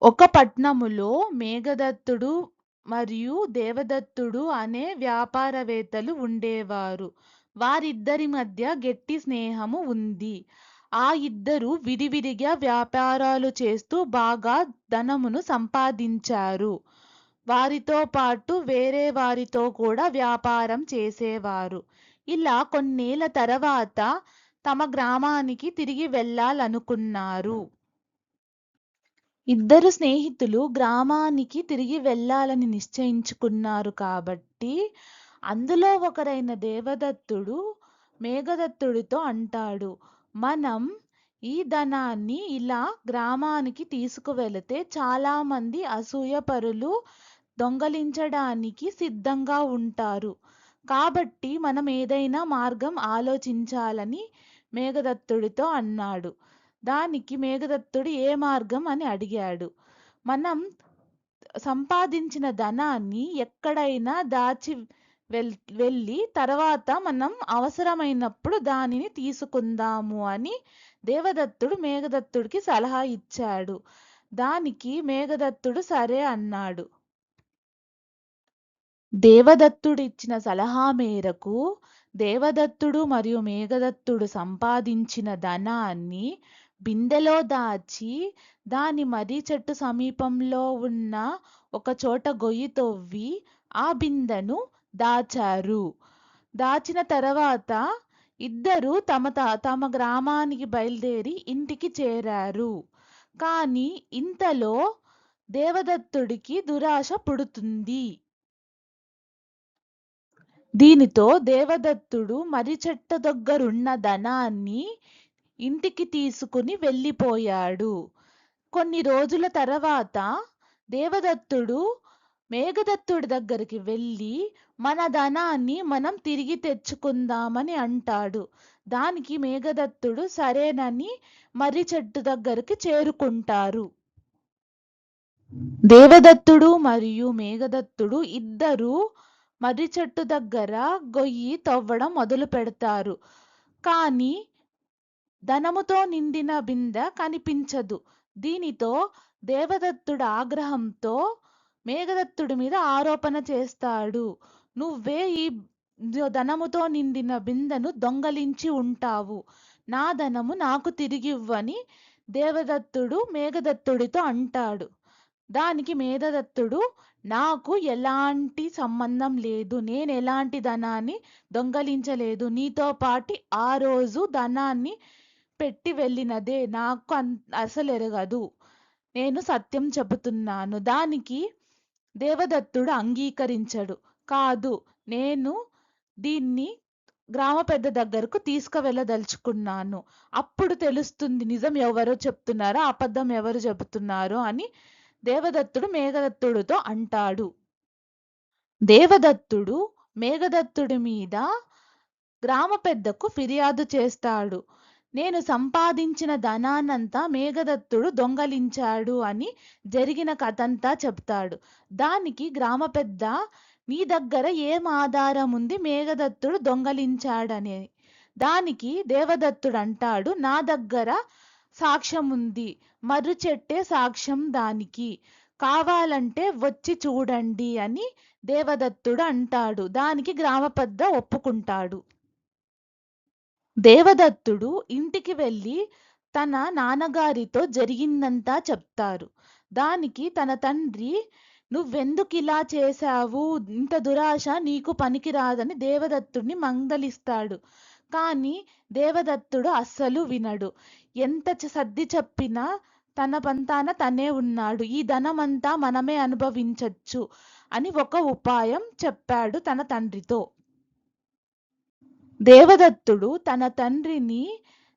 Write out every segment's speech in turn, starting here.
ఒక పట్నములో మేఘదత్తుడు మరియు దేవదత్తుడు అనే వ్యాపారవేత్తలు ఉండేవారు. వారిద్దరి మధ్య గట్టి స్నేహము ఉంది. ఆ ఇద్దరు విడివిడిగా వ్యాపారాలు చేస్తూ బాగా ధనమును సంపాదించారు. వారితో పాటు వేరే వారితో కూడా వ్యాపారం చేసేవారు. ఇలా కొన్నేళ్ల తర్వాత తమ గ్రామానికి తిరిగి వెళ్ళాలనుకున్నారు. ఇద్దరు స్నేహితులు గ్రామానికి తిరిగి వెళ్ళాలని నిశ్చయించుకున్నారు కాబట్టి అందులో ఒకరైన దేవదత్తుడు మేఘదత్తుడితో అంటాడు, మనం ఈ ధనాన్ని ఇలా గ్రామానికి తీసుకువెళితే చాలామంది అసూయపరులు దొంగలించడానికి సిద్ధంగా ఉంటారు. కాబట్టి మనం ఏదైనా మార్గం ఆలోచించాలని మేఘదత్తుడితో అన్నాడు. దానికి మేఘదత్తుడు ఏ మార్గం అని అడిగాడు. మనం సంపాదించిన ధనాన్ని ఎక్కడైనా దాచి వెళ్ళి తర్వాత మనం అవసరమైనప్పుడు దానిని తీసుకుందాము అని దేవదత్తుడు మేఘదత్తుడికి సలహా ఇచ్చాడు. దానికి మేఘదత్తుడు సరే అన్నాడు. దేవదత్తుడిచ్చిన సలహా మేరకు దేవదత్తుడు మరియు మేఘదత్తుడు సంపాదించిన ధనాన్ని బిందెలో దాచి దాని మర్రి చెట్టు సమీపంలో ఉన్న ఒక చోట గొయ్యి తవ్వి ఆ బిందెను దాచారు. దాచిన తర్వాత ఇద్దరు తమ గ్రామానికి బయలుదేరి ఇంటికి చేరారు. కానీ ఇంతలో దేవదత్తుడికి దురాశ పుడుతుంది. దీనితో దేవదత్తుడు మర్రి చెట్టు దగ్గరున్న ధనాన్ని ఇంటికి తీసుకుని వెళ్ళిపోయాడు. కొన్ని రోజుల తర్వాత దేవదత్తుడు మేఘదత్తుడి దగ్గరికి వెళ్ళి మన ధనాన్ని మనం తిరిగి తెచ్చుకుందామని అంటాడు. దానికి మేఘదత్తుడు సరేనని మర్రి చెట్టు దగ్గరికి చేరుకుంటారు. దేవదత్తుడు మరియు మేఘదత్తుడు ఇద్దరు మర్రి చెట్టు దగ్గర గొయ్యి తవ్వడం మొదలు పెడతారు. కానీ ధనముతో నిండిన బిందె కనిపించదు. దీనితో దేవదత్తుడు ఆగ్రహంతో మేఘదత్తుడి మీద ఆరోపణ చేస్తాడు. నువ్వే ఈ ధనముతో నిండిన బిందెను దొంగలించి ఉంటావు. నా ధనము నాకు తిరిగివ్వని దేవదత్తుడు మేఘదత్తుడితో అంటాడు. దానికి మేఘదత్తుడు, నాకు ఎలాంటి సంబంధం లేదు, నేను ఎలాంటి ధనాన్ని దొంగలించలేదు, నీతో పాటి ఆ రోజు ధనాన్ని పెట్టి వెళ్ళినదే నాకు అసలు ఎరగదు, నేను సత్యం చెబుతున్నాను. దానికి దేవదత్తుడు అంగీకరించడు. కాదు, నేను దీన్ని గ్రామ పెద్ద దగ్గరకు తీసుకువెళ్ళదలుచుకున్నాను. అప్పుడు తెలుస్తుంది నిజం ఎవరో చెప్తున్నారో అబద్ధం ఎవరు చెబుతున్నారో అని దేవదత్తుడు మేఘదత్తుడితో అంటాడు. దేవదత్తుడు మేఘదత్తుడి మీద గ్రామ పెద్దకు ఫిర్యాదు చేస్తాడు. నేను సంపాదించిన ధనాన్నంతా మేఘదత్తుడు దొంగలించాడు అని జరిగిన కథంతా చెప్తాడు. దానికి గ్రామ పెద్ద, నీ దగ్గర ఏం ఆధారం ఉంది మేఘదత్తుడు దొంగలించాడని? దానికి దేవదత్తుడు అంటాడు, నా దగ్గర సాక్ష్యం ఉంది, మర్రి చెట్టే సాక్ష్యం, దానికి కావాలంటే వచ్చి చూడండి అని దేవదత్తుడు అంటాడు. దానికి గ్రామ పెద్ద ఒప్పుకుంటాడు. దేవదత్తుడు ఇంటికి వెళ్ళి తన నాన్నగారితో జరిగిందంతా చెప్తారు. దానికి తన తండ్రి, నువ్వెందుకిలా చేశావు, ఇంత దురాశ నీకు పనికిరాదని దేవదత్తుడిని మందలిస్తాడు. కానీ దేవదత్తుడు అస్సలు వినడు. ఎంత సర్ది చెప్పినా తన పంతాన తనే ఉన్నాడు. ఈ ధనమంతా మనమే అనుభవించచ్చు అని ఒక ఉపాయం చెప్పాడు తన తండ్రితో. దేవదత్తుడు తన తండ్రిని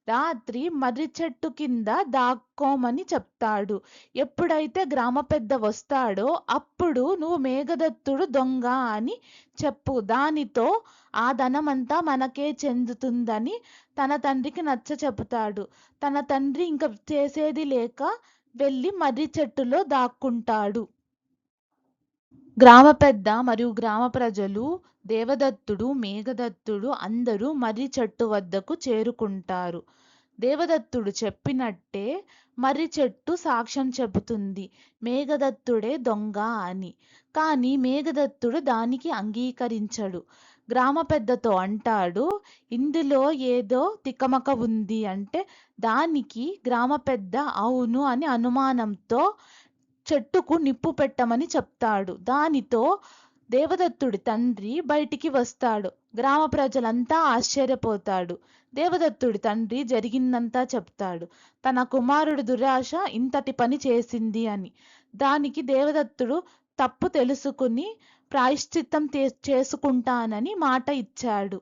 రాత్రి మర్రి చెట్టు కింద దాక్కోమని చెప్తాడు. ఎప్పుడైతే గ్రామ పెద్ద వస్తాడో అప్పుడు నువ్వు మేఘదత్తుడు దొంగ అని చెప్పు, దానితో ఆ ధనమంతా మనకే చెందుతుందని తన తండ్రికి నచ్చ చెబుతాడు. తన తండ్రి ఇంక చేసేది లేక వెళ్ళి మర్రి చెట్టులో దాక్కుంటాడు. గ్రామ పెద్ద మరియు గ్రామ ప్రజలు, దేవదత్తుడు, మేఘదత్తుడు అందరూ మర్రి చెట్టు వద్దకు చేరుకుంటారు. దేవదత్తుడు చెప్పినట్టే మర్రి చెట్టు సాక్ష్యం చెబుతుంది మేఘదత్తుడే దొంగ అని. కానీ మేఘదత్తుడు దానికి అంగీకరించడు. గ్రామ పెద్దతో అంటాడు, ఇందులో ఏదో తికమక ఉంది అంటే దానికి గ్రామ పెద్ద అవును అని అనుమానంతో చెట్టుకు నిప్పు పెట్టమని చెప్తాడు. దానితో దేవదత్తుడి తండ్రి బయటికి వస్తాడు. గ్రామ ప్రజలంతా ఆశ్చర్యపోతాడు. దేవదత్తుడి తండ్రి జరిగిందంతా చెప్తాడు. తన కుమారుడి దురాశ ఇంతటి పని చేసింది అని. దానికి దేవదత్తుడు తప్పు తెలుసుకుని ప్రాయశ్చిత్తం చేసుకుంటానని మాట ఇచ్చాడు.